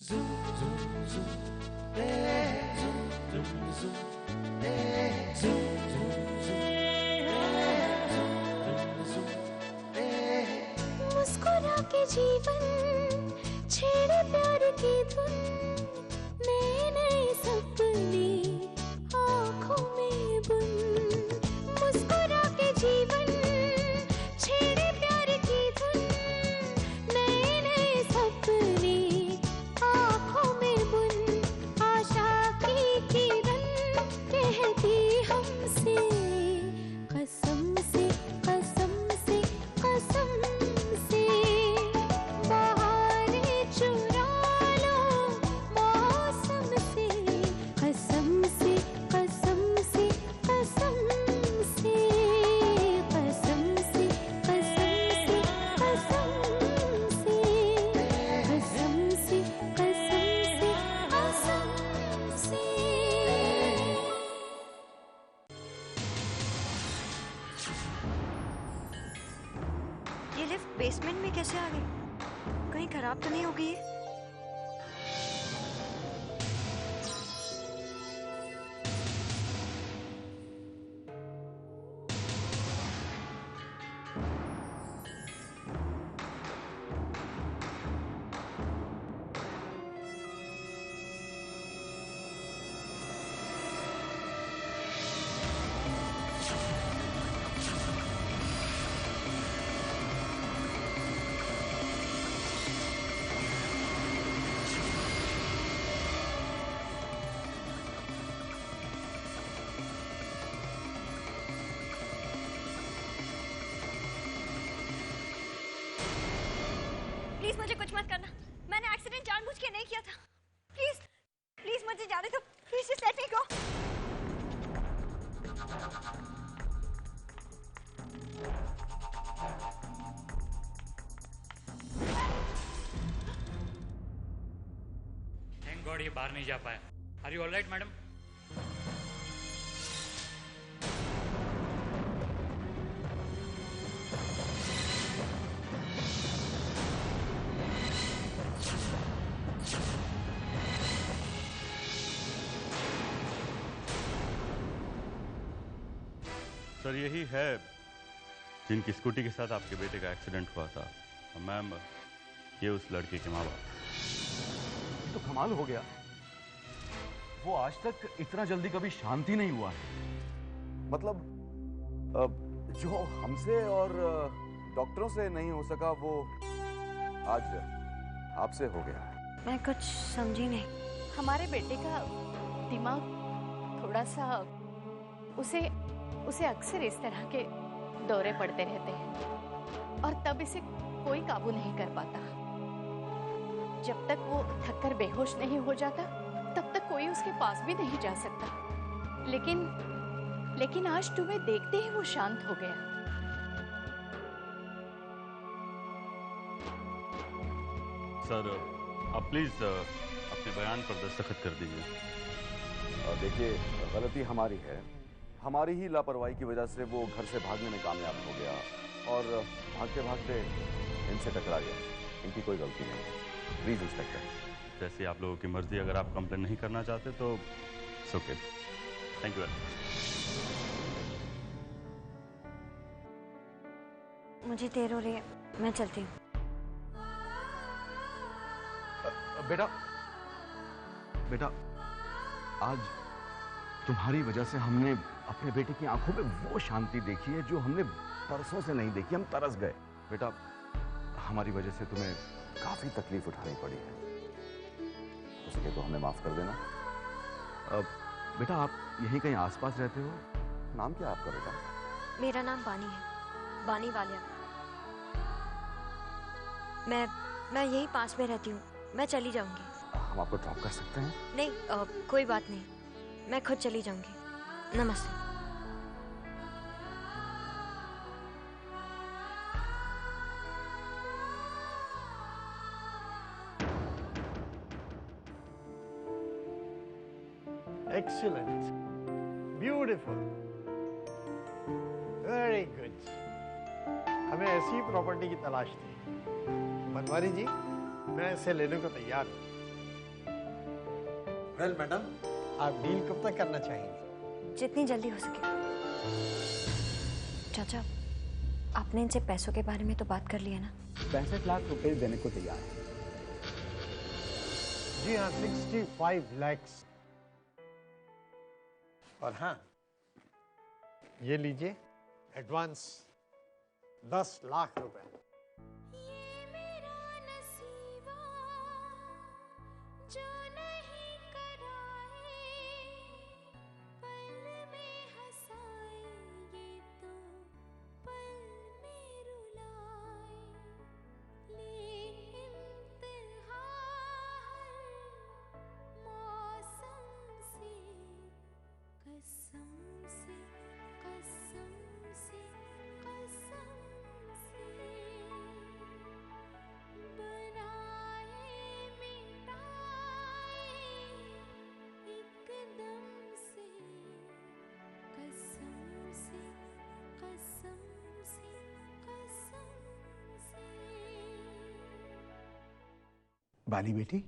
मुस्कुरा के जीवन छेड़े प्यार की धुन, नए नए सपने आँखों में बुन। मुस्कुरा के जीवन छेड़े प्यार की धुन, नए नए सपने आँखों में बुन। आशा की किरण कहती हमसे कसम से कसम से कसम से, बहारें चुरा लो मौसम से, कसम से कसम से कसम से, कसम से कसम से कसम से, कसम से कसम से कसम से। ये लिफ्ट बेसमेंट में कैसे आ गई? कहीं खराब तो नहीं हो गई है? प्लीज मुझे कुछ मत करना, मैंने एक्सीडेंट जानबूझ के नहीं किया था। प्लीज प्लीज मुझे जाने दो, please just let me go. Thank God ये बाहर नहीं जा पाया। Are you alright madam? Sir यही है जिनकी स्कूटी के साथ आपके बेटे का एक्सीडेंट हुआ था। मैम ये उस लड़के के माँ बाप। ये तो कमाल हो गया, वो आज तक इतना जल्दी कभी शांति नहीं हुआ है। मतलब जो हमसे और डॉक्टरों से नहीं हो सका वो आज आपसे हो गया। मैं कुछ समझी नहीं। हमारे बेटे का दिमाग थोड़ा सा, उसे अक्सर इस तरह के दौरे पड़ते रहते हैं और तब इसे कोई काबू नहीं कर पाता। जब तक वो थककर बेहोश नहीं हो जाता तब तक कोई उसके पास भी नहीं जा सकता। लेकिन आज तुम्हें देखते ही वो शांत हो गया। सर आप प्लीज अपने बयान पर दस्तखत कर दीजिए। देखिए गलती हमारी है, हमारी ही लापरवाही की वजह से वो घर से भागने में कामयाब हो गया और भागते भागते इनसे टकरा गया। इनकी कोई गलती नहीं। Please inspector. जैसे आप लोगों की मर्जी, अगर आप कंप्लेन नहीं करना चाहते तो okay. Thank you very much. मुझे देर हो रही है, मैं चलती हूँ। बेटा बेटा, आज तुम्हारी वजह से हमने अपने बेटे की आंखों में वो शांति देखी है जो हमने बरसों से नहीं देखी। हम तरस गए। बेटा हमारी वजह से तुम्हें काफी तकलीफ उठानी पड़ी है, हो सके तो हमें माफ कर देना। बेटा आप यहीं कहीं आसपास रहते हो? नाम क्या आपका बेटा? मेरा नाम बानी है, बानी वालिया। मैं यही पास में रहती हूँ, मैं चली जाऊंगी। हम आपको ड्रॉप कर सकते हैं? नहीं कोई बात नहीं, मैं खुद चली जाऊंगी। नमस्ते। Excellent, beautiful, very good। हमें ऐसी प्रॉपर्टी की तलाश थी। बनवारी जी, मैं इसे लेने को तैयार हूँ। वेल मैडम, आप डील कब तक करना चाहेंगे? जितनी जल्दी हो सके। चाचा, आपने इनसे पैसों के बारे में तो बात कर लिया ना? 65 लाख रुपए देने को तैयार है। जी हाँ, 65 lakhs। और हाँ, ये लीजिए एडवांस 10 लाख रुपए। ये मेरा नसीबा जो नहीं कराए, पल में हंसाए ये तो पल में रुलाए, ले इंतहा हर मौसम से, कसम से कसम से कसम से, बनाए मिटाए एकदम से, कसम से कसम से कसम से। बाली बेटी,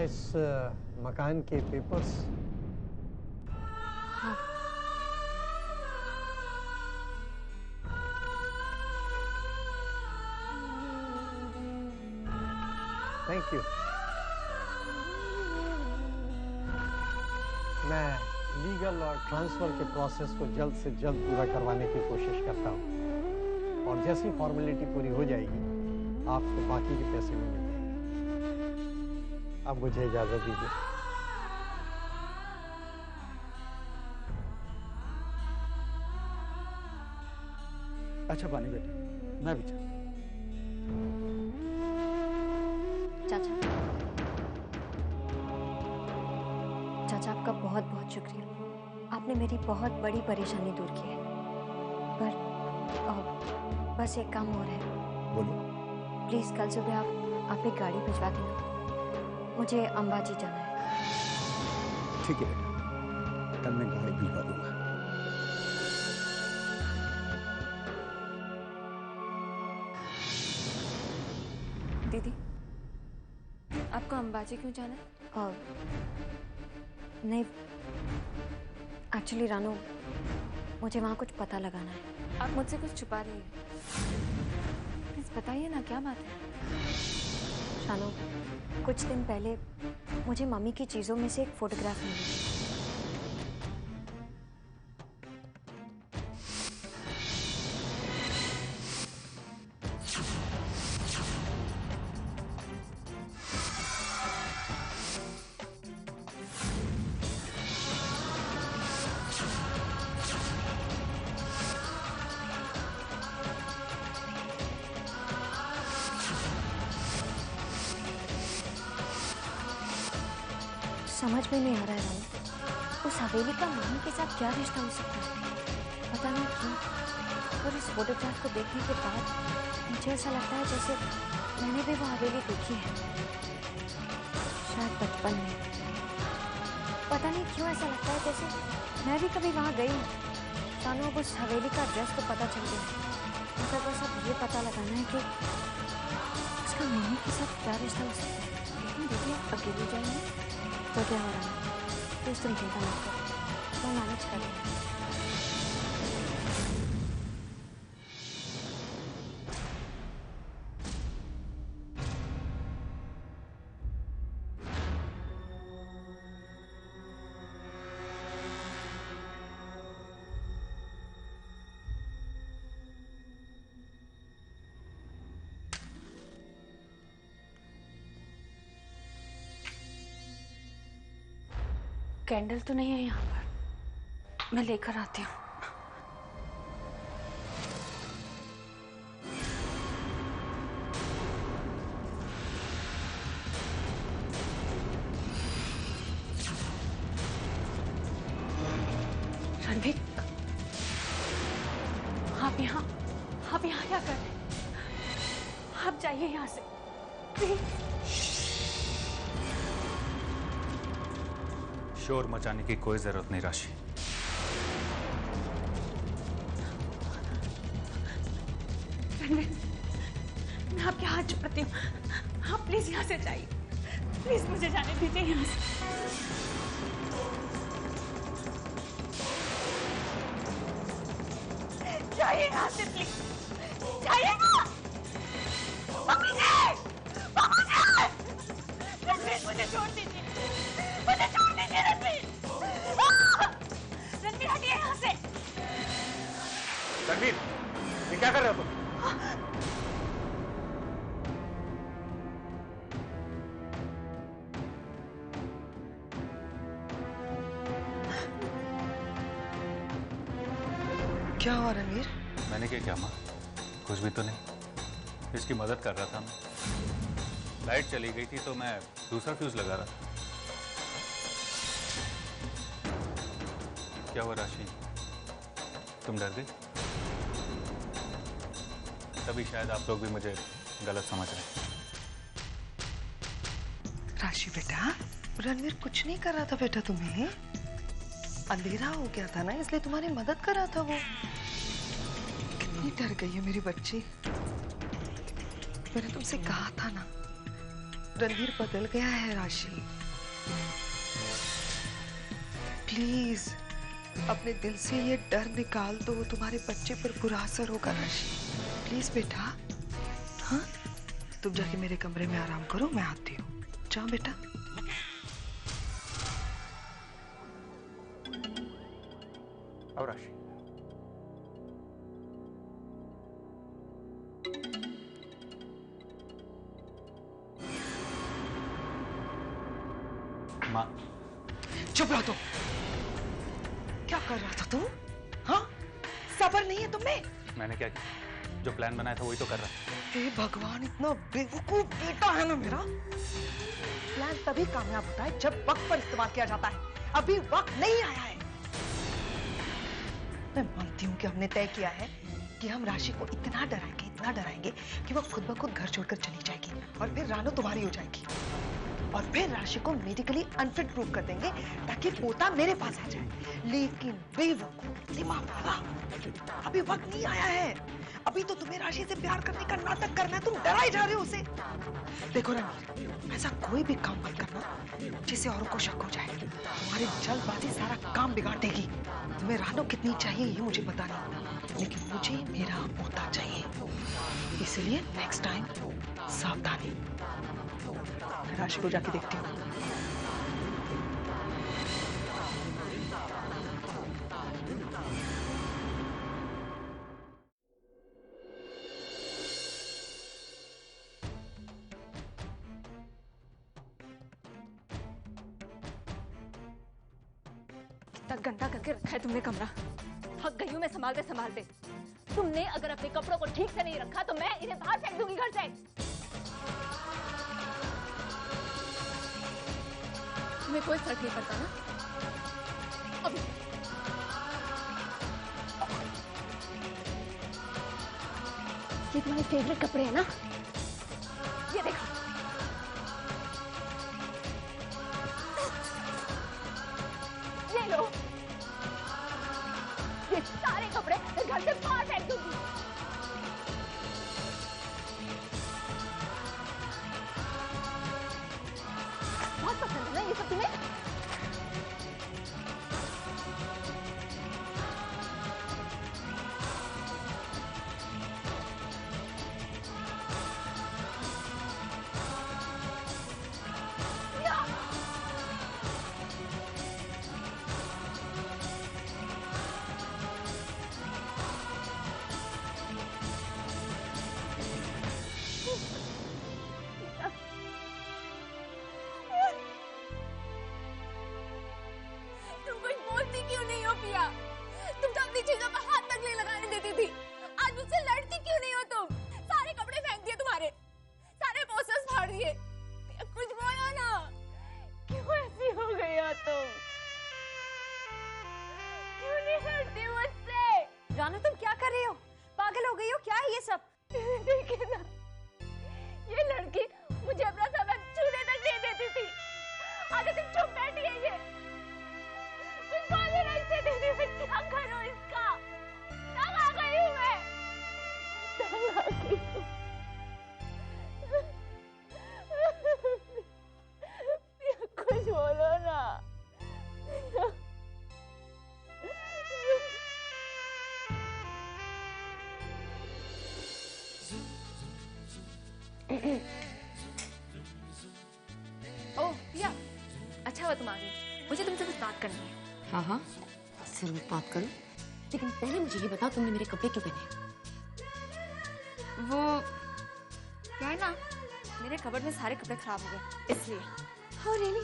इस मकान के पेपर्स। Thank you. मैं लीगल और ट्रांसफर के प्रोसेस को जल्द से जल्द पूरा करवाने की कोशिश करता हूँ, और जैसी फॉर्मेलिटी पूरी हो जाएगी आपको बाकी के पैसे मिल जाएंगे। अब मुझे इजाजत दीजिए। अच्छा बाली बेटा, मैं भी चलता। चाचा, चाचा आपका बहुत बहुत शुक्रिया। आपने मेरी बहुत बड़ी परेशानी दूर की है। पर बस एक काम और है। बोलो। प्लीज कल सुबह आप एक गाड़ी भिजवा देना, मुझे अंबाजी जाना है। ठीक है बेटा, कल मैं गाड़ी भिजवा दूंगा। दीदी, आपको अंबाजी क्यों जाना है? नहीं, एक्चुअली रानू, मुझे वहाँ कुछ पता लगाना है। आप मुझसे कुछ छुपा रही हैं। प्लीज बताइए ना, क्या बात है? रानू, कुछ दिन पहले मुझे मम्मी की चीज़ों में से एक फोटोग्राफ मिली। समझ में नहीं आ रहा है रानू, उस हवेली का मम्मी के साथ क्या रिश्ता हो सकता है? पता नहीं क्यों, और इस फोटोग्राफ को देखने के बाद मुझे ऐसा लगता है जैसे मैंने भी वो हवेली देखी है, शायद बचपन में। पता नहीं क्यों ऐसा लगता है जैसे मैं भी कभी वहाँ गई हूँ। रानू, अब उस हवेली का एड्रेस तो पता चल गया, मगर बस अब ये पता लगाना है कि उसका मम्मी के साथ क्या रिश्ता हो सकता है। लेकिन दीदी, आप अकेले जाएंगे तो क्या हो रहा है? प्लीज तुम चिंता मत करो, तो मैनेज कर लेंगे। कैंडल तो नहीं है यहाँ पर, मैं लेकर आती हूँ। रणवीर, आप यहाँ क्या कर रहे हैं? आप जाइए यहाँ से प्लीज। शोर मचाने की कोई जरूरत नहीं राशि। मैं आपके हाथ जोड़ती हूँ, आप प्लीज यहाँ से जाइए। प्लीज मुझे जाने दीजिए यहाँ से। जाइए यहाँ से प्लीज, जाइए ना। रणवीर मुझे छोड़ दीजिए, मुझे छोड़ दीजिए रणवीर। रणवीर हटिए यहाँ से। रणवीर, ये क्या कर रहे हो तुम? क्या हुआ रणवीर? मैंने क्या माँ, कुछ भी तो नहीं। इसकी मदद कर रहा था मैं। लाइट चली गई थी तो मैं दूसरा फ्यूज लगा रहा था। क्या हुआ राशि, तुम डर गई? तभी शायद आप लोग भी मुझे गलत समझ रहे हैं। राशि बेटा, रणवीर कुछ नहीं कर रहा था बेटा, तुम्हें अंधेरा हो गया था ना, इसलिए तुम्हारी मदद कर रहा था वो। कितनी डर गई है मेरी बच्ची। मैंने तुमसे कहा था ना, रणवीर बदल गया है राशि। प्लीज अपने दिल से ये डर निकाल दो, तुम्हारे बच्चे पर बुरा असर होगा राशि। प्लीज बेटा। हाँ, तुम जाके मेरे कमरे में आराम करो, मैं आती हूँ। जाओ बेटा। और राशि, माँ चुप रहो तुम। क्या कर रहा था तू? हाँ, सब्र नहीं है तुम्हें? मैंने क्या किया? जो प्लान बनाया था वही तो कर रहा था। हे भगवान, इतना बेवकूफ बेटा है ना मेरा। प्लान तभी कामयाब होता है जब वक्त पर इस्तेमाल किया जाता है। अभी वक्त नहीं आया है। मैं मानती हूँ कि हमने तय किया है कि हम राशि को इतना डराएंगे कि वो खुद ब खुद घर छोड़कर चली जाएगी और फिर रानो तुम्हारी हो जाएगी। और फिर राशि को मेडिकली अनफिट प्रूव कर देंगे ताकि पोता मेरे पास आ जाए। लेकिन बेवकूफ दिमाग वाला, अभी वक्त नहीं आया है। अभी तो तुम्हें राशि से प्यार करने का नाटक करना है, तुम डराए जा रहे हो उसे। देखो रणवीर, ऐसा कोई भी काम मत करना जिससे औरों को शक हो जाए। तुम्हारी जल्दबाजी सारा काम बिगाड़ देगी। तुम्हें रानो कितनी चाहिए ये मुझे पता नहीं, लेकिन मुझे मेरा पोता चाहिए। इसलिए नेक्स्ट टाइम सावधानी। राशि को जाके देखती हूँ। कितना गंदा करके रखा है तुमने कमरा। थक गई हूँ मैं संभालते संभालते। तुमने अगर अपने कपड़ों को ठीक से नहीं रखा तो मैं इन्हें बाहर फेंक दूंगी घर से। तुम्हें कोई फर्क नहीं पड़ता ना? अभी ये तुम्हारे फेवरेट कपड़े हैं ना? ये देखो। ये लो। ये सारे कपड़े मैं घर से बाहर फेंक दूंगी। बहुत पसंद है ना ये सब तुम्हें? रानो, तुम क्या कर रही हो? पागल हो गई हो क्या है ये सब? देखिए ना, ये लड़की मुझे अपना सामान छूने तक नहीं देती थी। आगे तुम चुप बैठी है ये। तुम बोलो ना इसे दीदी, मैं क्या करूं इसका? तंग आ गई हूं मैं। तंग आ गई हूं। ओह पिया, अच्छा हुआ तुम आ गई। मुझे तुमसे कुछ बात करनी है। हाँ हाँ, जरूर बात करो, लेकिन पहले मुझे ये बताओ तुमने मेरे कपड़े क्यों पहने? वो क्या है ना, मेरे कबर्ड में सारे कपड़े खराब हो गए इसलिए। हाँ रियली?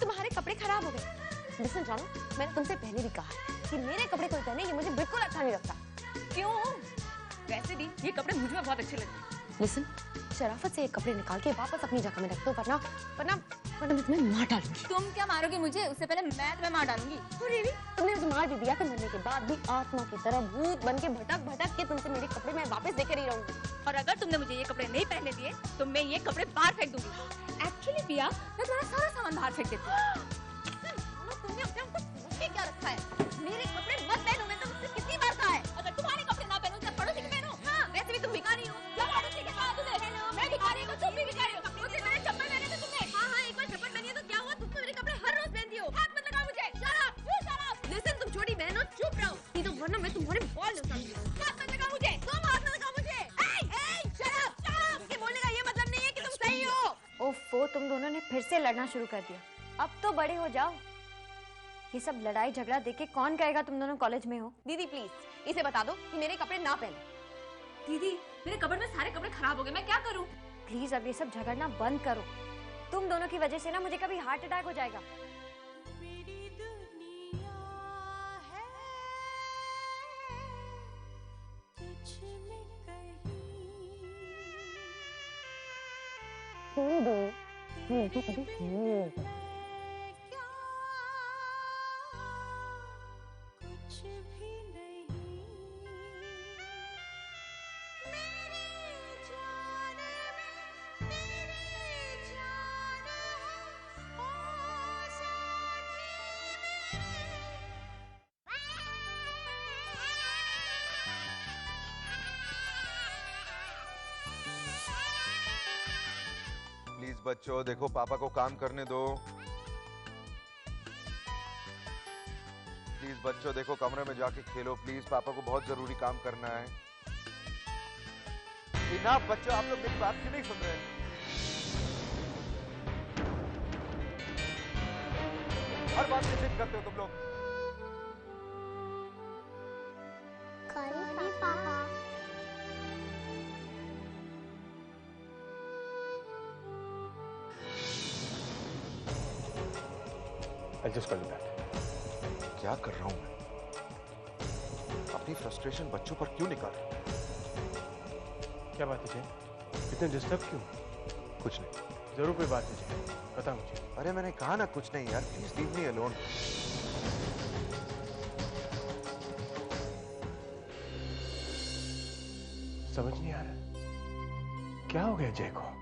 तुम्हारे कपड़े खराब हो गए? लिसन जानो, मैंने तुमसे पहले भी कहा है कि मेरे कपड़े कोई पहने ये मुझे बिल्कुल अच्छा नहीं लगता। क्यों? वैसे भी ये कपड़े मुझ में बहुत अच्छे लगते हैं। लिसन, शराफत से ये कपड़े निकाल के वापस अपनी जगह में रख दो, वरना वरना वरना मैं तुम्हें मार डालूंगी। तुम क्या मारोगी मुझे? उससे पहले मैं तुम्हें मार डालूंगी। तुमने मुझे मार भी दिया तो मरने के बाद भी आत्मा की तरह भूत बन के भटक भटक के तुमसे मेरे कपड़े मैं वापस देकर ही रहूंगी। और अगर तुमने मुझे ये कपड़े नहीं पहनने दिए तो मैं ये कपड़े बाहर फेंक दूंगी। एक्चुअली पिया, मैं तुम्हारा सारा सामान बाहर फेंक देती हूँ। तुमने अपने आप को सोच के क्या रखा है? मेरे कपड़े मत पहनो, मैंने तुमसे कितनी बार कहा है। अगर तुम्हारे कपड़े ना पहनो तो पड़ोसी के पहनो। हाँ, वैसे भी तुम भिखारी हो। क्या पड़ोसी के साथ तुम्हें? मैं भिखारी हूँ, तुम भी भिखारी हो। मुझे मेरे चप्पल पहने थे तुमने। हाँ हाँ, एक बार चप्पल पहनी है तो क्या हुआ? तुम तो मेरे कपड़े हर रोज पहनती हो। हाथ मत लगाओ मुझे। Shut up, you shut up। Listen, तुम छोटी बहन हो, चुप रहो, नहीं तो वरना मैं तुम्हारे बॉल उठाऊंगी। हाथ मत लगाओ मुझे। तुम हाथ मत लगाओ मुझे। Shut up, shut up। इसके बोलने का ये मतलब नहीं है कि तुम सही हो। ओफो, तुम दोनों ने फिर से लड़ना शुरू कर दिया। अब तो बड़े हो जाओ। ये सब लड़ाई झगड़ा देख के कौन कहेगा तुम दोनों कॉलेज में हो? दीदी प्लीज इसे बता दो कि मेरे कपड़े ना पहने। दीदी, मेरे कबर्ड में सारे कपड़े खराब हो गए, मैं क्या करूँ? प्लीज अब ये सब झगड़ना बंद करो। तुम दोनों की वजह से ना मुझे कभी हार्ट अटैक हो जाएगा। मेरी दुनिया है तुझ में कहीं। क्या कुछ भी नहीं। मेरी जान में तेरी जान है, ओ साथी प्लीज बच्चों, देखो पापा को काम करने दो। प्लीज बच्चों, देखो कमरे में जाके खेलो प्लीज, पापा को बहुत जरूरी काम करना है। इनाफ बच्चों, आप लोग मेरी बात क्यों नहीं सुन रहे? हर बात में जिद करते हो तुम लोग। पापा। I'll just call you back. क्या कर रहा हूं मैं? अपनी फ्रस्ट्रेशन बच्चों पर क्यों निकाल? क्या बात है जय? इतने डिस्टर्ब क्यों? कुछ नहीं। जरूर कोई बात है जय, बता मुझे। अरे मैंने कहा ना कुछ नहीं यार, प्लीज लीव मी अलोन। समझ नहीं आ रहा क्या हो गया जय को?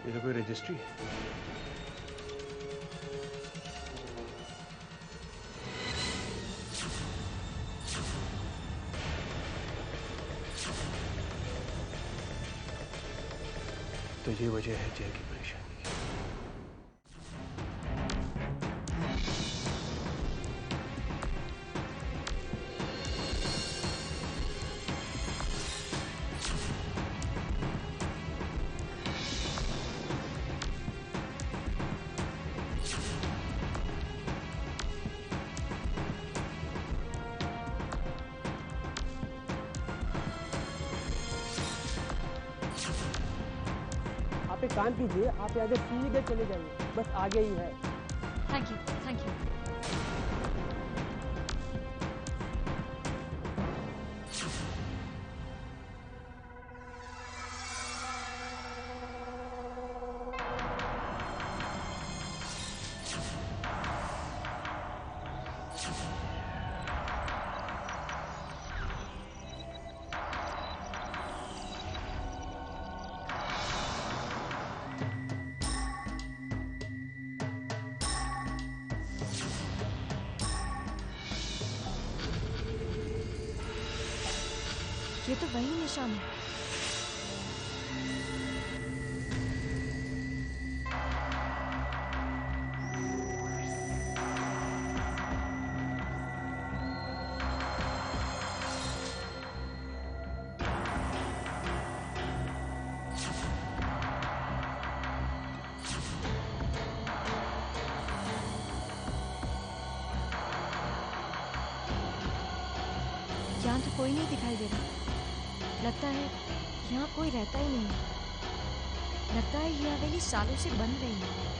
ये तो कोई रजिस्ट्री है। तो ये वजह है जय की परेशानी की। आप एक काम कीजिए, आप यहाँ से सीधे चले जाइए, बस आगे ही है। Thank you, thank you. ये तो वही निशान है। यहाँ तो कोई नहीं दिखाई दे रहा। लगता है यहाँ कोई रहता ही नहीं है। लगता है ये हवेली सालों से बंद रही है।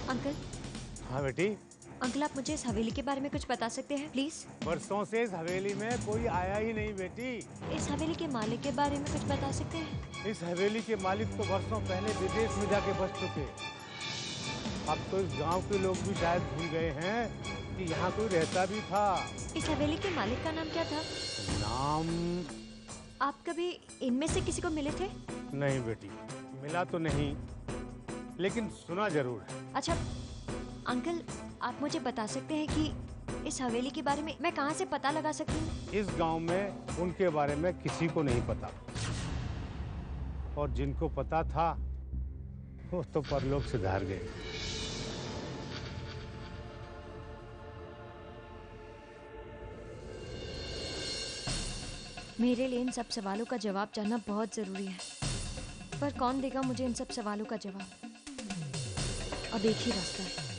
अंकल। हाँ बेटी। अंकल, आप मुझे इस हवेली के बारे में कुछ बता सकते हैं प्लीज? बरसों से इस हवेली में कोई आया ही नहीं बेटी। इस हवेली के मालिक के बारे में कुछ बता सकते हैं? इस हवेली के मालिक तो वर्षों पहले विदेश में जाके बस चुके। अब तो इस गांव के लोग भी शायद भूल गए हैं कि यहाँ कोई रहता भी था। इस हवेली के मालिक का नाम क्या था? नाम? आप कभी इनमें से किसी को मिले थे? नहीं बेटी, मिला तो नहीं, लेकिन सुना जरूर है। अच्छा अंकल, आप मुझे बता सकते हैं कि इस हवेली के बारे में मैं कहाँ से पता लगा सकती हूँ? इस गांव में उनके बारे में किसी को नहीं पता, और जिनको पता था वो तो परलोक से धार गए। मेरे लिए इन सब सवालों का जवाब जानना बहुत जरूरी है, पर कौन देगा मुझे इन सब सवालों का जवाब? अब एक ही रास्ता है।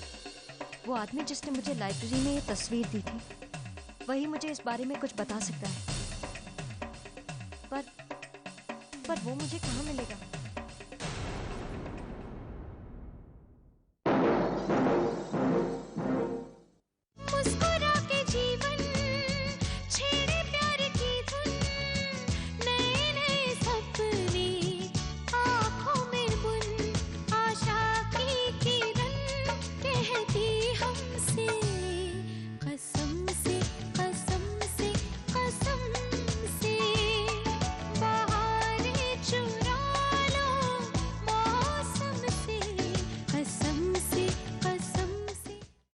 वो आदमी जिसने मुझे लाइब्रेरी में ये तस्वीर दी थी, वही मुझे इस बारे में कुछ बता सकता है। पर वो मुझे कहाँ मिलेगा?